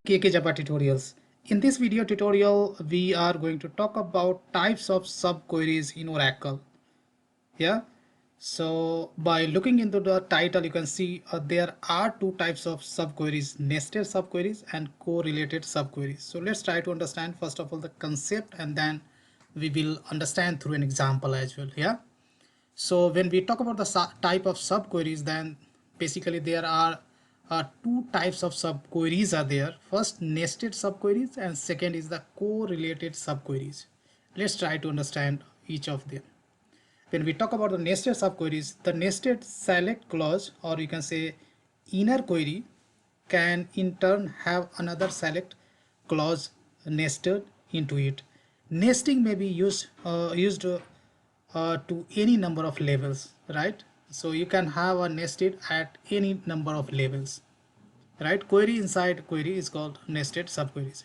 KK Java tutorials. In this video tutorial, we are going to talk about types of subqueries in Oracle. Yeah. So by looking into the title, you can see there are two types of subqueries: nested subqueries and correlated subqueries. So let's try to understand first of all the concept, and then we will understand through an example as well. Yeah. So when we talk about the type of subqueries, then basically there are two types of subqueries are there. First, nested subqueries, and second is the correlated subqueries. Let's try to understand each of them. When we talk about the nested subqueries, the nested select clause, or you can say inner query, can in turn have another select clause nested into it. Nesting may be used to any number of levels, right? So you can have a nested at any number of levels, right? Query inside query is called nested subqueries.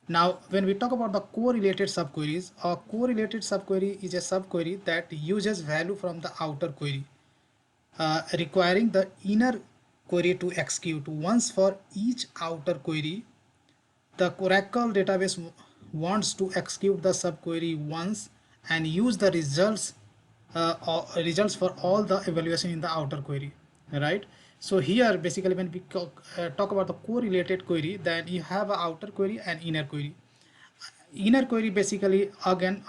Now, when we talk about the correlated subqueries, a correlated subquery is a subquery that uses value from the outer query, requiring the inner query to execute once for each outer query. The Oracle database wants to execute the subquery once and use the results for all the evaluation in the outer query, right? So here basically when we talk about the correlated query, then you have an outer query and inner query. Inner query basically again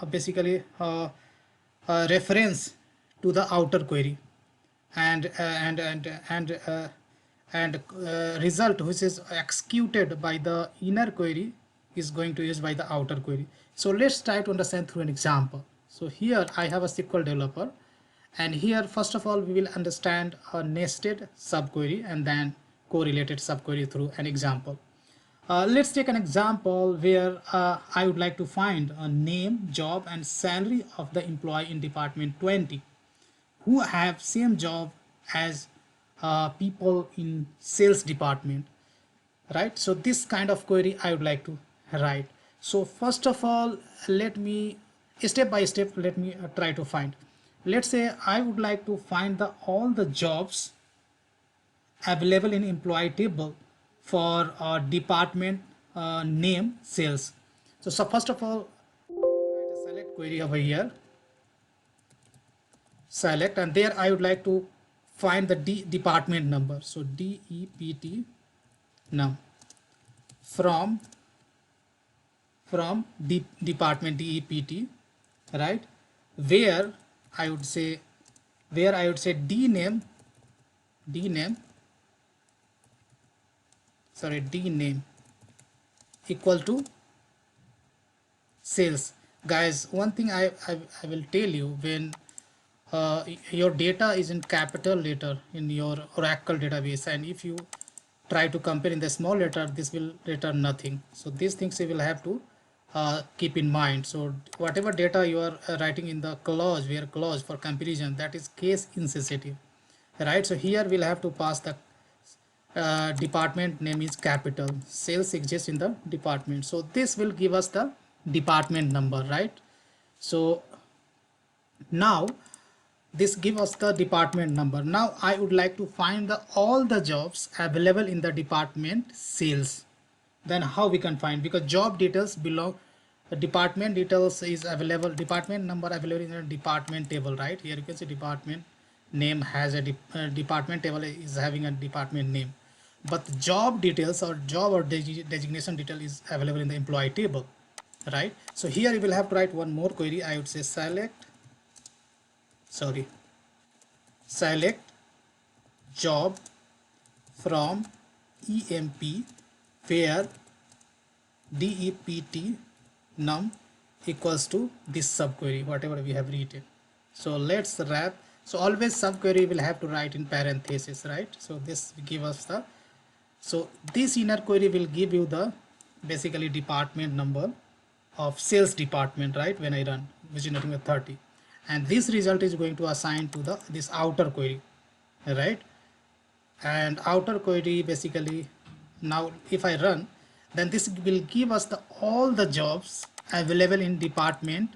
reference to the outer query, and result which is executed by the inner query is going to use by the outer query. So let's try to understand through an example. So here I have a SQL developer, and here first of all we will understand a nested subquery and then correlated subquery through an example. Let's take an example where I would like to find a name, job and salary of the employee in department 20 who have same job as people in sales department, right? So this kind of query I would like to write. So first of all, let me step by step let me try to find. Let's say I would like to find all the jobs available in employee table for department name sales. So first of all, write a select query over here, select, and there I would like to find the department number. So DEPT num from department DEPT, right? Where I would say DName equal to sales. Guys, one thing I will tell you, when your data is in capital letter in your Oracle database, and if you try to compare in the small letter, this will return nothing. So these things you will have to keep in mind. So whatever data you are writing in the clause, where clause for comparison, that is case insensitive, right? So here we'll have to pass the department name is capital, sales exists in the department, so this will give us the department number, right? So now this give us the department number. Now I would like to find all the jobs available in the department sales. Then how we can find, because job details belong, department details is available, department number available in a department table, right? Here you can see department name has a department table is having a department name, but the job details or job or designation detail is available in the employee table, right? So here you will have to write one more query. I would say select job from EMP where DEPT num equals to this subquery, whatever we have written. So let's wrap. So always subquery will have to write in parenthesis, right? So this will give us the, so this inner query will give you the basically department number of sales department, right? When I run, which is nothing but 30, and this result is going to assign to the this outer query, right? And outer query basically, now if I run, then this will give us all the jobs available in department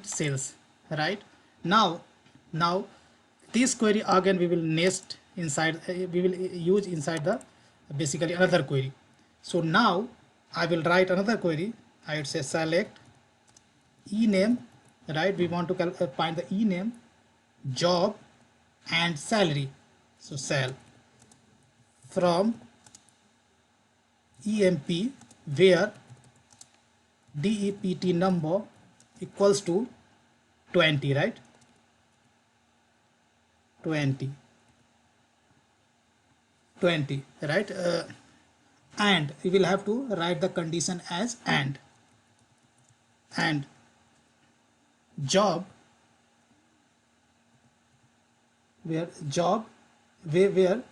sales, right? Now this query again we will nest inside, we will use inside the basically another query. So now I will write another query. I would say select ename, right? We want to find the ename, job and salary. So sal from emp where DEPT number equals to 20, right? 20, right? And we will have to write the condition as and job where job where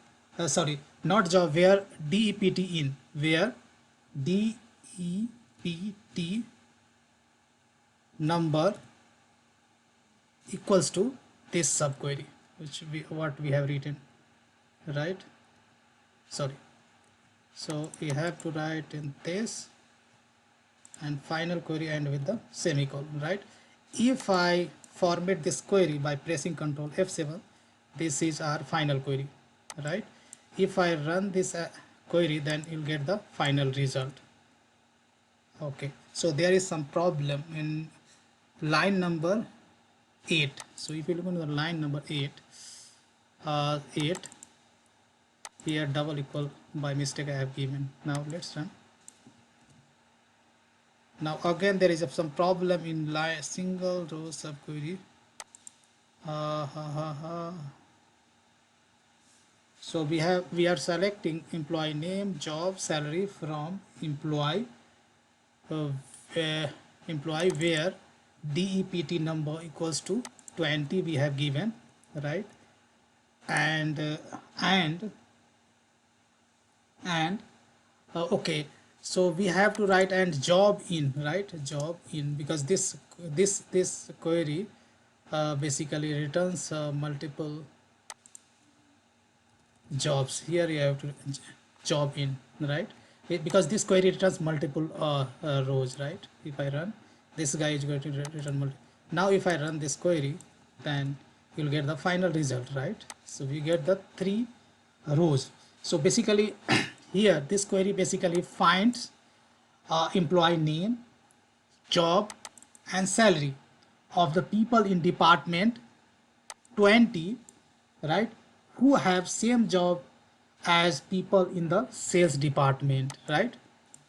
sorry, not job, where DEPT in, where DEPT number equals to this subquery, which what we have written, right? Sorry, so we have to write in this and final query end with the semicolon, right? If I format this query by pressing Ctrl F7, this is our final query, right? If I run this query, then you'll get the final result. Okay, so there is some problem in line number 8. So if you look at the line number 8, 8 here double equal by mistake I have given. Now let's run. Now again there is some problem in line single row subquery. So we are selecting employee name, job, salary from employee uh, employee where DEPT number equals to 20 we have given, right? And okay, so we have to write and job in, right? Job in, because this query basically returns multiple jobs. Here you have to job in, right? Because this query returns multiple rows, right? If I run, this guy is going to return multiple. Now if I run this query, then you'll get the final result, right? So we get the 3 rows. So basically here this query basically finds employee name, job and salary of the people in department 20, right, who have same job as people in the sales department, right?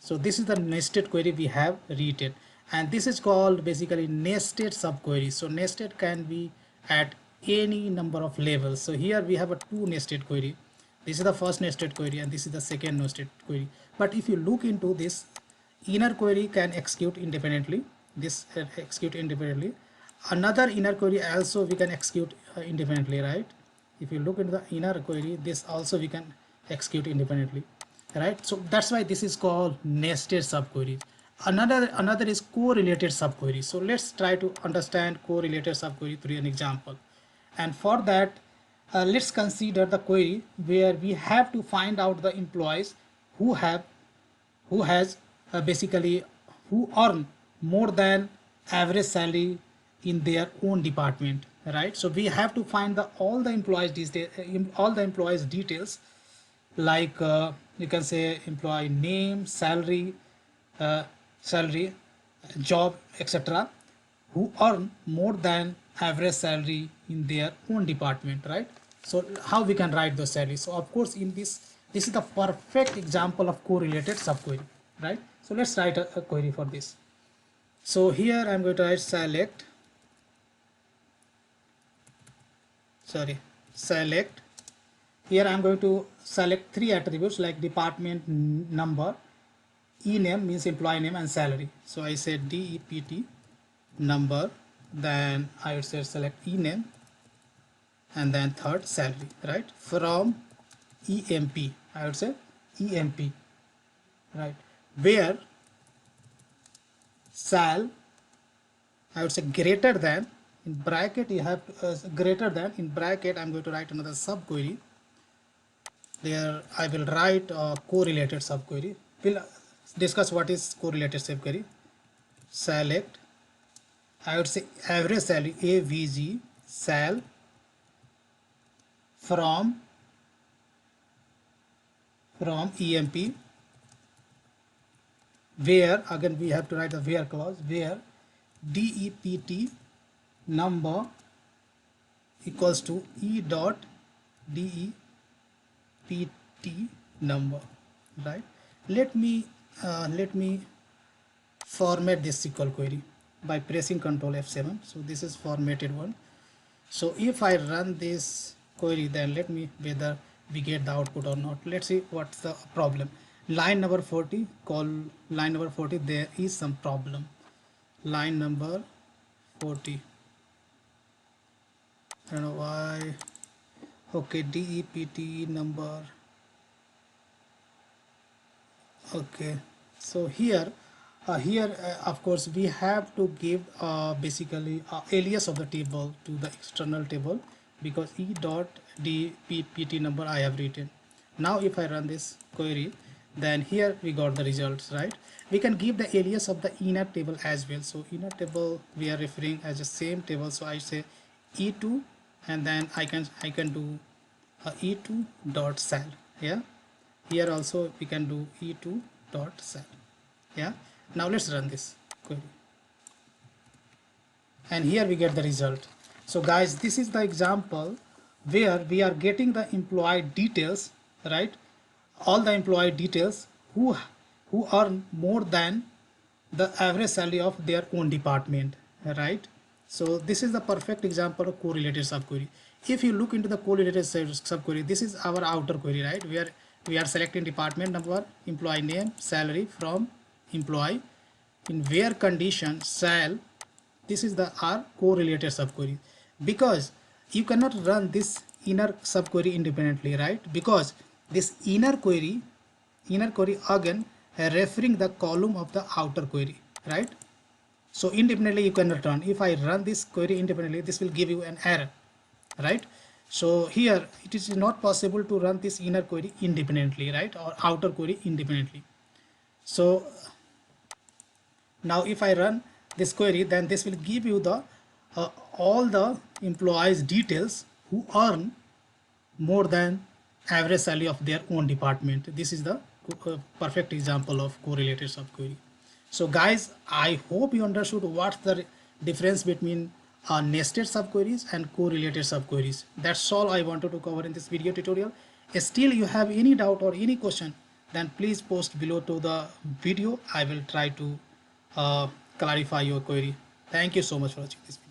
So this is the nested query we have written, and this is called basically nested subquery. So nested can be at any number of levels. So here we have a 2 nested query. This is the first nested query and this is the second nested query. But if you look into this, inner query can execute independently. This execute independently. Another inner query also we can execute independently, right? If you look into the inner query, this also we can execute independently, right? So that's why this is called nested subquery. Another is correlated subquery. So let's try to understand correlated subquery through an example. And for that, let's consider the query where we have to find out the employees who has basically who earn more than average salary in their own department, right? So we have to find all the employees details, like you can say employee name, salary, uh, salary, job, etc., who earn more than average salary in their own department, right? So how we can write those salaries? So of course in this is the perfect example of correlated subquery, right? So let's write a query for this. So here I'm going to write select here I'm going to select 3 attributes like department number, ename means employee name, and salary. So I said DEPT number, then I would say select ename, and then third salary, right? From EMP, I would say EMP, right? Where sal, I would say greater than, in bracket you have greater than, in bracket I'm going to write another subquery. There I will write a correlated subquery. We'll discuss what is correlated subquery. Select, I would say average salary, AVG sal from from emp, where again we have to write the where clause, where dept number equals to e dot dept number, right? Let me format this SQL query by pressing Ctrl F7. So this is formatted one. So if I run this query, then let me whether we get the output or not. Let's see what's the problem. Line number 40, call line number 40, there is some problem. Line number 40, I don't know why. Okay, dept number. Okay, so here of course we have to give basically alias of the table to the external table, because e dot dpt number I have written. Now if I run this query, then here we got the results, right? We can give the alias of the inner table as well. So inner table we are referring as the same table, so I say e2, and then I can do e2 dot cell. Yeah, here also we can do e2 dot cell. Yeah, now let's run this query, and here we get the result. So guys, this is the example where we are getting the employee details, right? All the employee details who earn more than the average salary of their own department, right? So this is the perfect example of correlated subquery. If you look into the correlated subquery, this is our outer query, right? Where we are selecting department number, employee name, salary from employee, in where condition shall. This is the our correlated subquery, because you cannot run this inner subquery independently, right? Because this inner query again referring the column of the outer query, right? So independently you cannot run. If I run this query independently, this will give you an error, right? So here it is not possible to run this inner query independently, right, or outer query independently. So now if I run this query, then this will give you the all the employees details who earn more than average salary of their own department. This is the perfect example of correlated subquery. So guys, I hope you understood what's the difference between nested subqueries and correlated subqueries. That's all I wanted to cover in this video tutorial. Still you have any doubt or any question, then please post below to the video. I will try to clarify your query. Thank you so much for watching this video.